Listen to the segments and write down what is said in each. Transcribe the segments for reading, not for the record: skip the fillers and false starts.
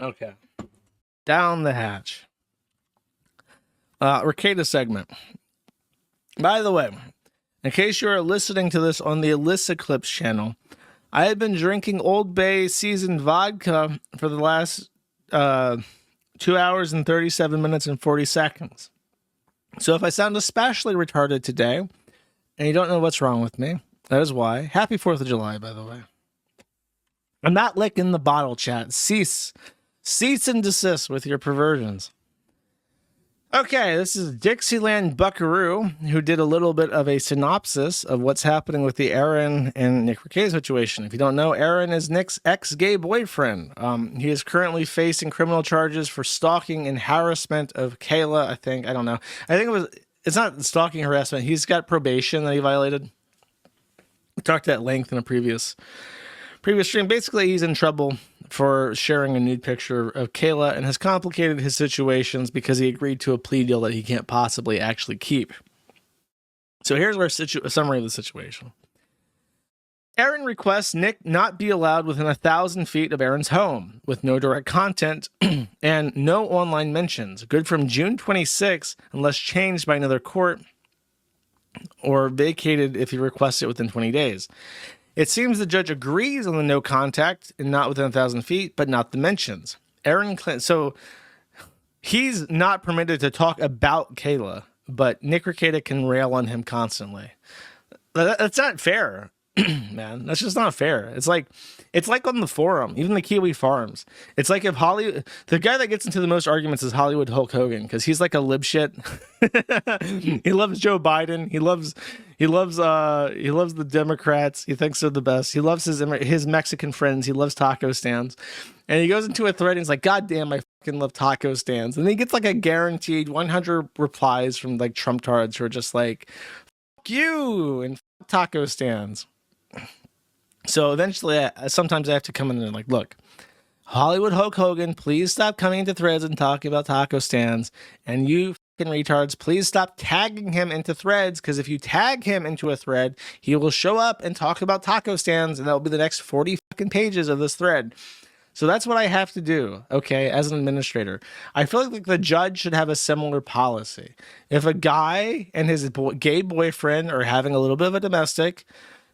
Okay. Down the hatch. Rekieta segment. By the way, in case you are listening to this on the Alyssa Clips channel, I have been drinking Old Bay seasoned vodka for the last 2 hours and 37 minutes and 40 seconds. So if I sound especially retarded today, and you don't know what's wrong with me, that is why. Happy 4th of July, by the way. I'm not licking the bottle, chat. Cease and desist with your perversions. Okay, this is Dixieland Buckaroo, who did a little bit of a synopsis of what's happening with the Aaron and Nick Rekieta situation. If you don't know, Aaron is Nick's ex-gay boyfriend. He is currently facing criminal charges for stalking and harassment of Kayla, I think. I don't know. It's not stalking harassment. He's got probation that he violated. We talked at length in a previous stream. Basically, he's in trouble for sharing a nude picture of Kayla and has complicated his situations because he agreed to a plea deal that he can't possibly actually keep. So here's our summary of the situation. Aaron requests Nick not be allowed within 1,000 feet of Aaron's home, with no direct content and no online mentions. Good from June 26, unless changed by another court or vacated if he requests it within 20 days. It seems the judge agrees on the no contact and not within 1,000 feet, but not the mentions. So he's not permitted to talk about Kayla, but Nick Rekieta can rail on him constantly. That's not fair, man. That's just not fair. It's like on the forum, even the Kiwi Farms. It's like if the guy that gets into the most arguments is Hollywood Hulk Hogan, because he's like a lib shit. He loves Joe Biden. He loves the Democrats. He thinks they're the best. He loves his Mexican friends. He loves taco stands. And he goes into a thread and he's like, God damn, I fucking love taco stands. And he gets like a guaranteed 100 replies from like Trump tards who are just like, fuck you and fuck taco stands. So eventually, sometimes I have to come in and like, look, Hollywood Hulk Hogan, please stop coming into threads and talking about taco stands. And you fucking retards, please stop tagging him into threads, because if you tag him into a thread, he will show up and talk about taco stands, and that will be the next 40 fucking pages of this thread. So that's what I have to do, okay, as an administrator. I feel like the judge should have a similar policy. If a guy and his gay boyfriend are having a little bit of a domestic,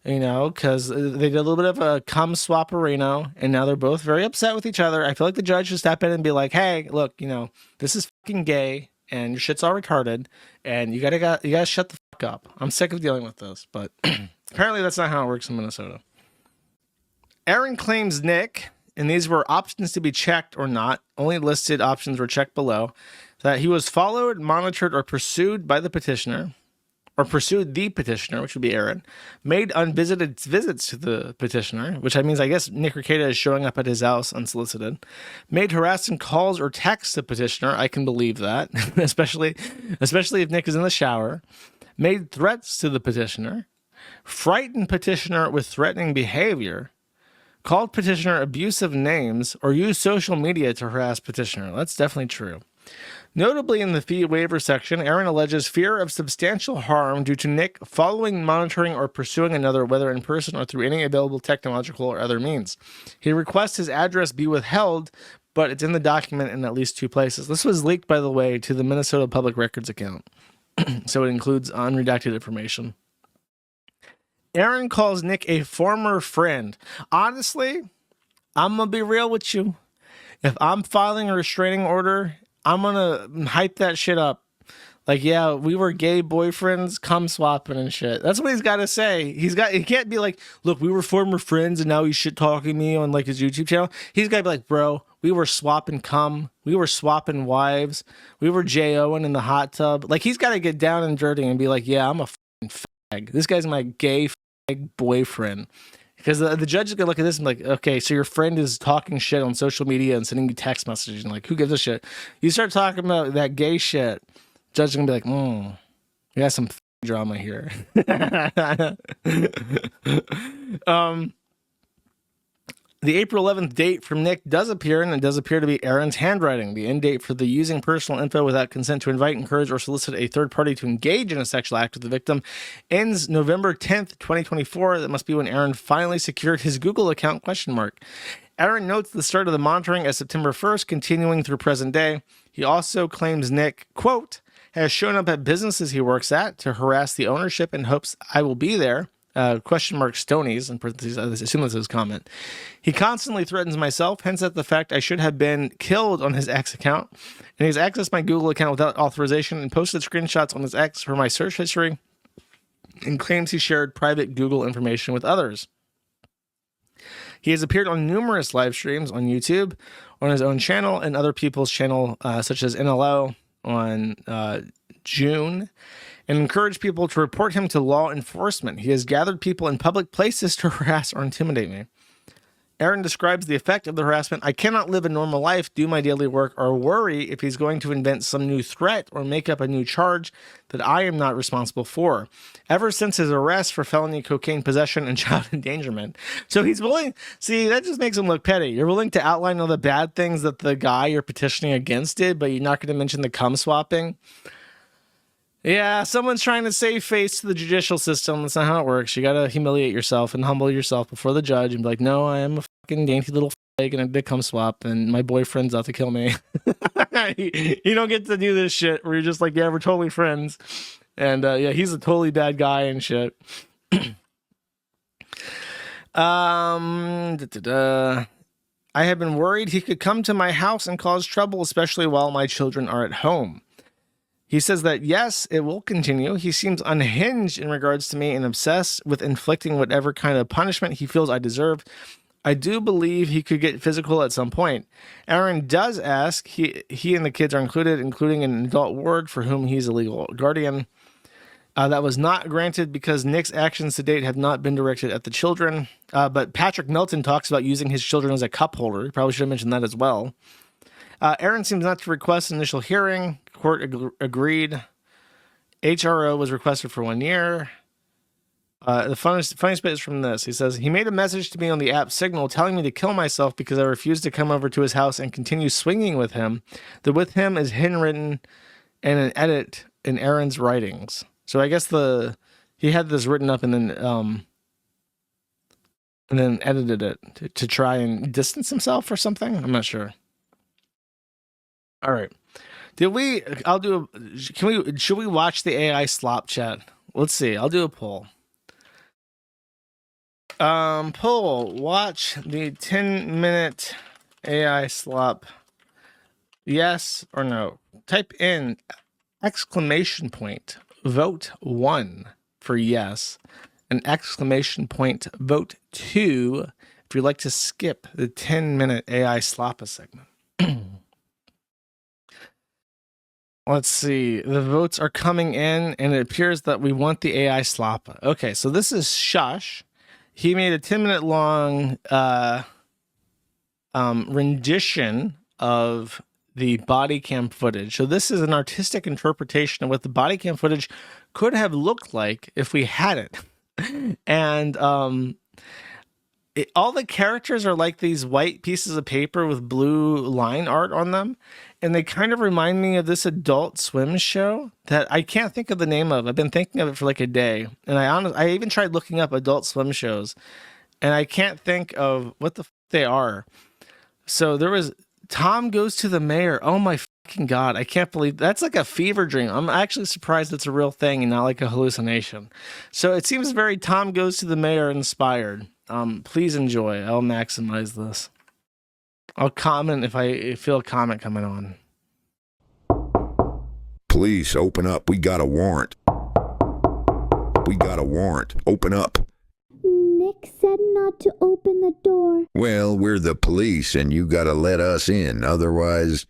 you know, because they did a little bit of a cum swapperino, and now they're both very upset with each other. I feel like the judge should step in and be like, hey, look, you know, this is fucking gay, and your shit's all retarded, and you gotta shut the fuck up. I'm sick of dealing with this, but apparently that's not how it works in Minnesota. Aaron claims Nick, and these were options to be checked or not, only listed options were checked below, that he was followed, monitored, or pursued by the petitioner, or pursued the petitioner, which would be Aaron, made unvisited visits to the petitioner, which means I guess Nick Rekieta is showing up at his house unsolicited, made harassing calls or texts to petitioner, I can believe that, especially if Nick is in the shower, made threats to the petitioner, frightened petitioner with threatening behavior, called petitioner abusive names, or used social media to harass petitioner. That's definitely true. Notably, in the fee waiver section, Aaron alleges fear of substantial harm due to Nick following, monitoring, or pursuing another, whether in person or through any available technological or other means. He requests his address be withheld, but it's in the document in at least 2 places. This was leaked, by the way, to the Minnesota Public Records account, so it includes unredacted information. Aaron calls Nick a former friend. Honestly, I'm going to be real with you. If I'm filing a restraining order, I'm going to hype that shit up. Like, yeah, we were gay boyfriends, cum swapping and shit. That's what he's got to say. He can't be like, look, we were former friends and now he's shit talking me on like his YouTube channel. He's got to be like, bro, we were swapping cum. We were swapping wives. We were J-O-ing in the hot tub. Like, he's got to get down and dirty and be like, yeah, I'm a fucking fag. This guy's my gay fag boyfriend. Because the judge is going to look at this and be like, okay, so your friend is talking shit on social media and sending you text messages. And like, who gives a shit? You start talking about that gay shit, judge is going to be like, we got some drama here. The April 11th date from Nick does appear, and it does appear to be Aaron's handwriting. The end date for the using personal info without consent to invite, encourage, or solicit a third party to engage in a sexual act with the victim ends November 10th, 2024. That must be when Aaron finally secured his Google account, ? Aaron notes the start of the monitoring as September 1st, continuing through present day. He also claims Nick, quote, has shown up at businesses he works at to harass the ownership in hopes I will be there. ? Stonies, in parentheses, I assume that's his comment. He constantly threatens myself, hence at the fact I should have been killed on his X account. And he's accessed my Google account without authorization and posted screenshots on his X for my search history and claims he shared private Google information with others. He has appeared on numerous live streams on YouTube, on his own channel, and other people's channel, such as NLO on June, and encouraged people to report him to law enforcement. He has gathered people in public places to harass or intimidate me. Aaron describes the effect of the harassment. I cannot live a normal life, do my daily work, or worry if he's going to invent some new threat or make up a new charge that I am not responsible for. Ever since his arrest for felony cocaine possession and child endangerment. So he's willing, see, that just makes him look petty. You're willing to outline all the bad things that the guy you're petitioning against did, but you're not going to mention the cum swapping. Yeah, someone's trying to save face to the judicial system. That's not how it works. You gotta humiliate yourself and humble yourself before the judge and be like, no, I am a fucking dainty little fake and I did cum swap and my boyfriend's out to kill me. You don't get to do this shit where you're just like, yeah, we're totally friends. And yeah, he's a totally bad guy and shit. I have been worried he could come to my house and cause trouble, especially while my children are at home. He says that, yes, it will continue. He seems unhinged in regards to me and obsessed with inflicting whatever kind of punishment he feels I deserve. I do believe he could get physical at some point. Aaron does ask, he and the kids are included, including an adult ward for whom he's a legal guardian. That was not granted because Nick's actions to date have not been directed at the children. But Patrick Milton talks about using his children as a cup holder. He probably should have mentioned that as well. Aaron seems not to request an initial hearing. Court agreed. HRO was requested for 1 year. The funniest bit is from this. He says, he made a message to me on the app Signal telling me to kill myself because I refused to come over to his house and continue swinging with him. The with him is handwritten and an edit in Aaron's writings. So I guess he had this written up and then edited it to try and distance himself or something. I'm not sure. All right. Should we watch the AI slop chat? Let's see. I'll do a poll. Poll, watch the 10-minute AI slop. Yes or no? Type in ! Vote 1 for yes. An ! Vote 2 if you'd like to skip the 10-minute AI sloppa segment. Let's see. The votes are coming in, and it appears that we want the AI sloppa. Okay, so this is Shush. He made a 10-minute long rendition of the Bodycam footage. So this is an artistic interpretation of what the Bodycam footage could have looked like if we had it. And all the characters are like these white pieces of paper with blue line art on them. And they kind of remind me of this Adult Swim show that I can't think of the name of. I've been thinking of it for like a day. And I even tried looking up Adult Swim shows. And I can't think of what the they are. So there was Tom Goes to the Mayor. Oh my fucking God. I can't believe that's like a fever dream. I'm actually surprised it's a real thing and not like a hallucination. So it seems very Tom Goes to the Mayor inspired. Please enjoy. I'll maximize this. I'll comment if I feel a comment coming on. Police, open up. We got a warrant. We got a warrant. Open up. Nick said not to open the door. Well, we're the police and you gotta let us in. Otherwise,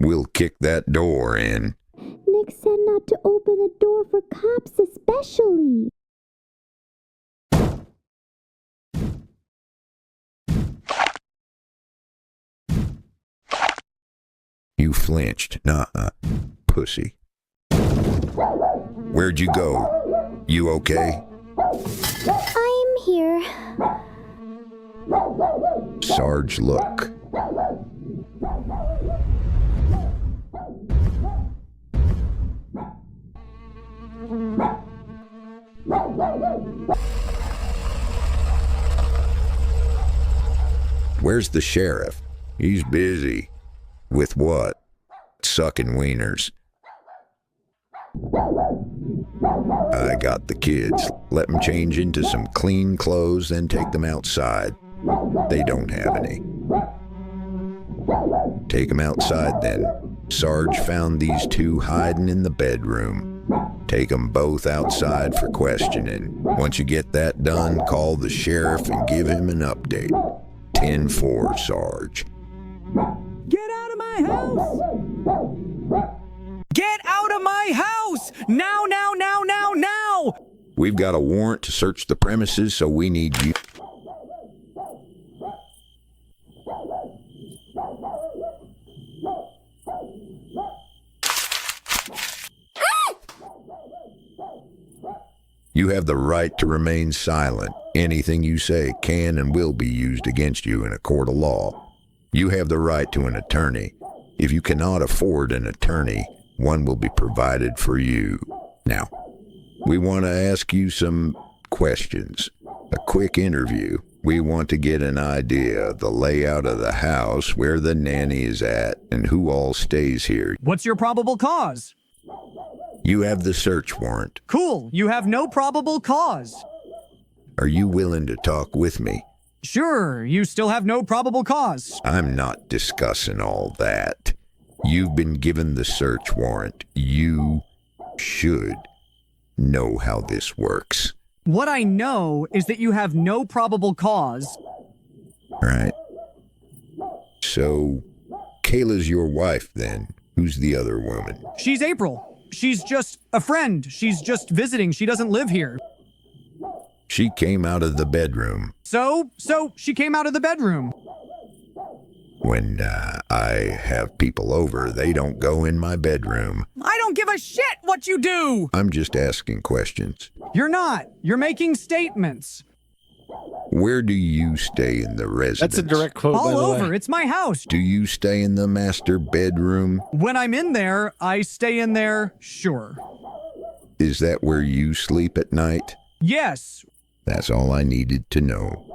we'll kick that door in. Nick said not to open the door for cops especially. You flinched. Nuh-uh. Pussy. Where'd you go? You okay? I'm here. Sarge look. Where's the sheriff? He's busy. With what? Sucking wieners. I got the kids. Let them change into some clean clothes, then take them outside. They don't have any. Take them outside then. Sarge found these two hiding in the bedroom. Take them both outside for questioning. Once you get that done, call the sheriff and give him an update. 10-4, Sarge. Get out of my house! Get out of my house! Now, now, now, now, now! We've got a warrant to search the premises, so we need you. You have the right to remain silent. Anything you say can and will be used against you in a court of law. You have the right to an attorney. If you cannot afford an attorney, one will be provided for you. Now, we want to ask you some questions. A quick interview. We want to get an idea of the layout of the house, where the nanny is at, and who all stays here. What's your probable cause? You have the search warrant. Cool, you have no probable cause. Are you willing to talk with me? Sure, you still have no probable cause. I'm not discussing all that. You've been given the search warrant. You should know how this works. What I know is that you have no probable cause. Right. So, Kayla's your wife then. Who's the other woman? She's April. She's just a friend. She's just visiting. She doesn't live here. She came out of the bedroom. So she came out of the bedroom. When I have people over, they don't go in my bedroom. I don't give a shit what you do! I'm just asking questions. You're not. You're making statements. Where do you stay in the residence? That's a direct quote, by All the over. way. It's my house. Do you stay in the master bedroom? When I'm in there, I stay in there, sure. Is that where you sleep at night? Yes. That's all I needed to know.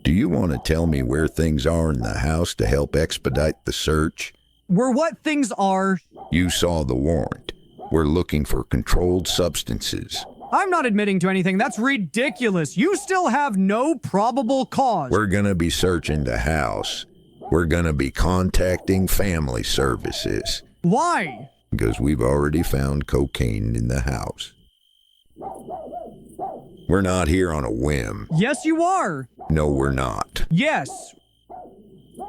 Do you want to tell me where things are in the house to help expedite the search? Where what things are... You saw the warrant. We're looking for controlled substances. I'm not admitting to anything. That's ridiculous. You still have no probable cause. We're going to be searching the house. We're going to be contacting family services. Why? Because we've already found cocaine in the house. We're not here on a whim. Yes, you are. No, we're not. Yes.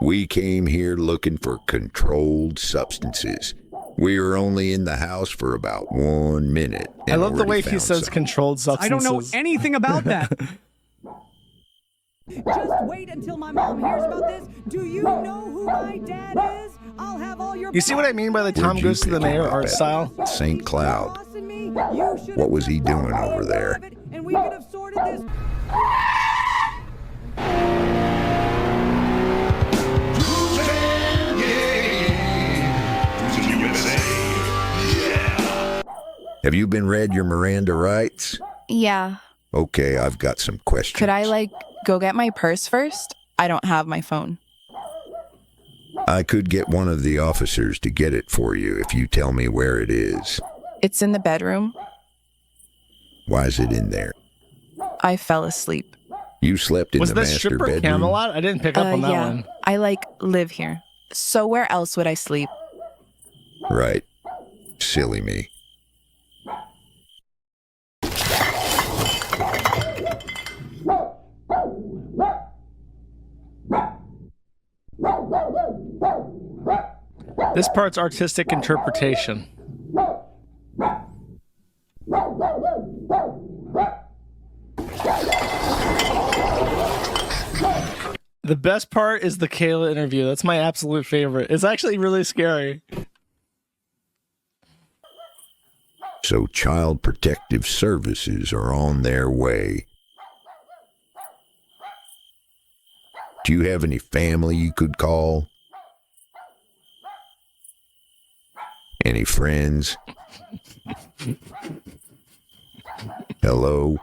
We came here looking for controlled substances. We were only in the house for about 1 minute. I love the way he found says some. controlled I don't substances. know anything about that. Just wait until my mom hears about this. Do you know who my dad is? I'll have all your... You see what I mean by the Tom Where'd you Goes to the pick him Mayor up art at? style? St. Cloud. What What was he doing over there? And we could have sorted this... Have you been read your Miranda rights? Yeah. Okay, I've got some questions. Could I, go get my purse first? I don't have my phone. I could get one of the officers to get it for you if you tell me where it is. It's in the bedroom. Why is it in there? I fell asleep. You slept in Was the the master stripper bedroom? Camelot? I didn't pick up on that Yeah. one. I, live here. So where else would I sleep? Right. Silly me. This part's artistic interpretation. The best part is the Kayla interview. That's my absolute favorite. It's actually really scary. So Child Protective Services are on their way. Do you have any family you could call? Any friends? Hello?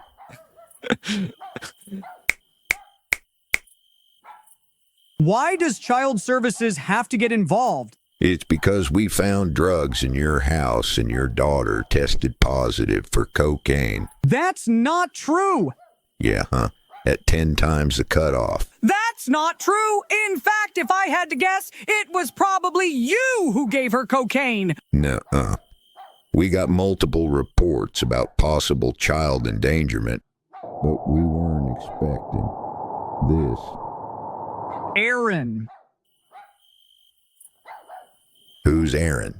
Why does child services have to get involved? It's because we found drugs in your house and your daughter tested positive for cocaine. That's not true. Yeah, huh? At 10 times the cutoff. That's not true. In fact, if I had to guess, it was probably you who gave her cocaine. Nuh-uh. We got multiple reports about possible child endangerment, but we weren't expecting this. Aaron. Who's Aaron?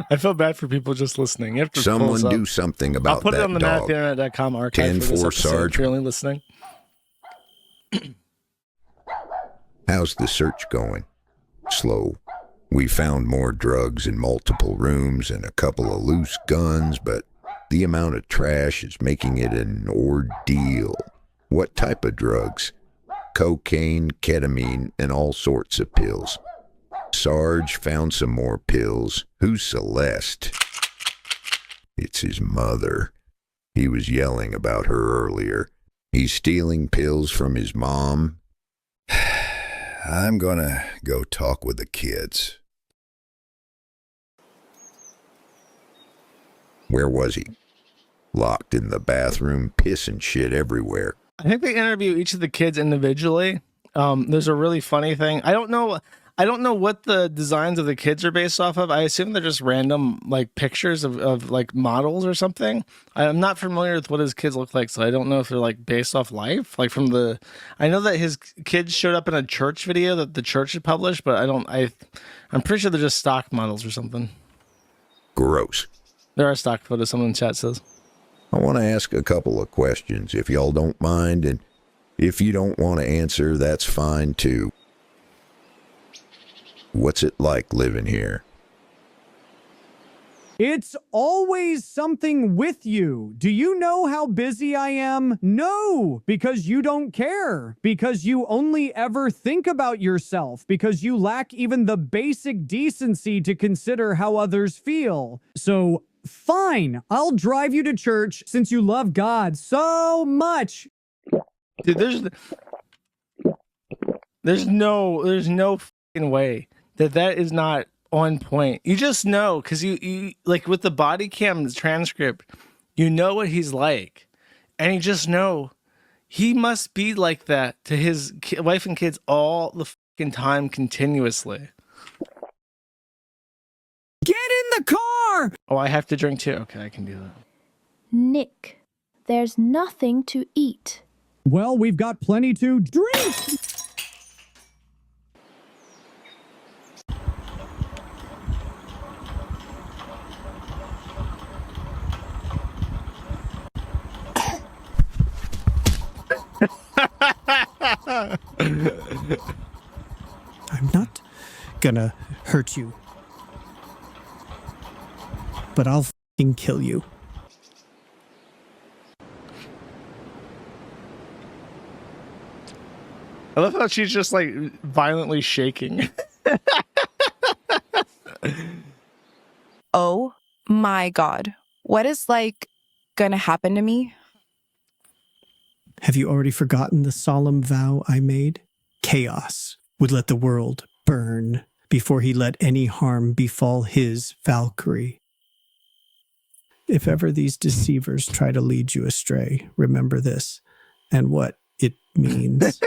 I feel bad for people just listening. You have to pull Someone this up. do something about I'll put that it on the dog. matinternet.com archive for this 10-4 episode Sarge. if you're only listening. How's the search going? Slow. We found more drugs in multiple rooms and a couple of loose guns, but the amount of trash is making it an ordeal. What type of drugs? Cocaine, ketamine, and all sorts of pills. Sarge found some more pills. Who's Celeste? It's his mother. He was yelling about her earlier. He's stealing pills from his mom. I'm gonna go talk with the kids. Where was he? Locked in the bathroom, pissing shit everywhere. I think they interview each of the kids individually. There's a really funny thing. I don't know what the designs of the kids are based off of. I assume they're just random like pictures of like models or something. I'm not familiar with what his kids look like, so I don't know if they're like based off life. Like I know that his kids showed up in a church video that the church had published, but I'm pretty sure they're just stock models or something. Gross. There are stock photos, someone in chat says. I want to ask a couple of questions, if y'all don't mind, and if you don't want to answer, that's fine too. What's it like living here? It's always something with you. Do you know how busy I am? No, because you don't care. Because you only ever think about yourself. Because you lack even the basic decency to consider how others feel. So, fine, I'll drive you to church since you love God so much. Dude, there's no fucking way that is not on point. You just know, because you like with the Bodycam transcript, you know what he's like, and you just know he must be like that to his wife and kids all the fucking time, continuously. Get in the car! Oh, I have to drink too. Okay, I can do that. Nick, there's nothing to eat. Well, we've got plenty to drink! I'm not gonna hurt you. But I'll fucking kill you. I love how she's just like violently shaking. Oh my God. What is like gonna happen to me? Have you already forgotten the solemn vow I made? Chaos would let the world burn before he let any harm befall his Valkyrie. If ever these deceivers try to lead you astray, remember this and what it means.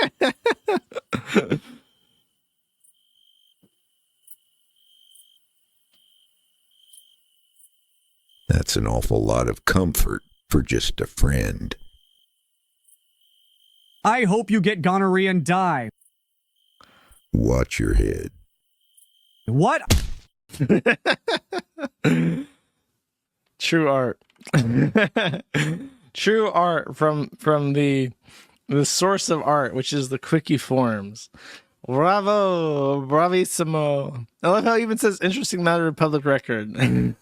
That's an awful lot of comfort for just a friend. I hope you get gonorrhea and die. Watch your head. What? True art. True art from the source of art, which is the quickie forums. Bravo, bravissimo. I love how he even says interesting matter of public record. It's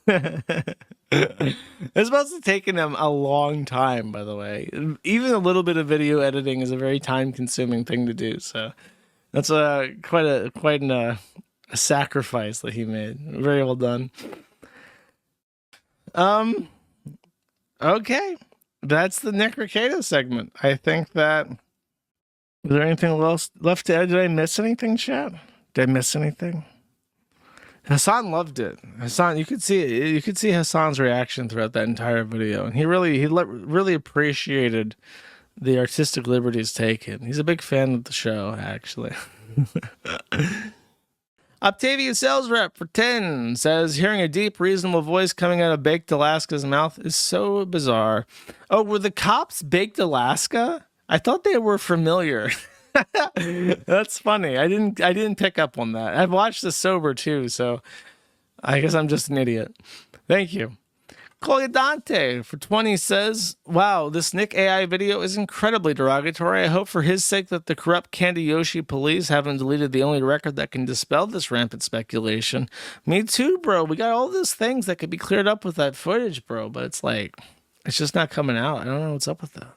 supposed to have taken him a long time, by the way. Even a little bit of video editing is a very time-consuming thing to do. So that's quite a sacrifice that he made. Very well done. Okay, that's the Nick Rekieta segment. I think that. Is there anything else left to add? Did I miss anything, chat? Did I miss anything? Hassan loved it. Hassan, you could see Hassan's reaction throughout that entire video, and he really appreciated the artistic liberties taken. He's a big fan of the show, actually. Octavia sales rep for 10 says, hearing a deep, reasonable voice coming out of Baked Alaska's mouth is so bizarre. Oh, were the cops Baked Alaska? I thought they were familiar. That's funny. I didn't pick up on that. I've watched this sober too, so I guess I'm just an idiot. Thank you. Colliadante for 20 says, wow, this Nick AI video is incredibly derogatory. I hope for his sake that the corrupt Kandiyoshi police haven't deleted the only record that can dispel this rampant speculation. Me too, bro. We got all these things that could be cleared up with that footage, bro, but it's like, it's just not coming out. I don't know what's up with that.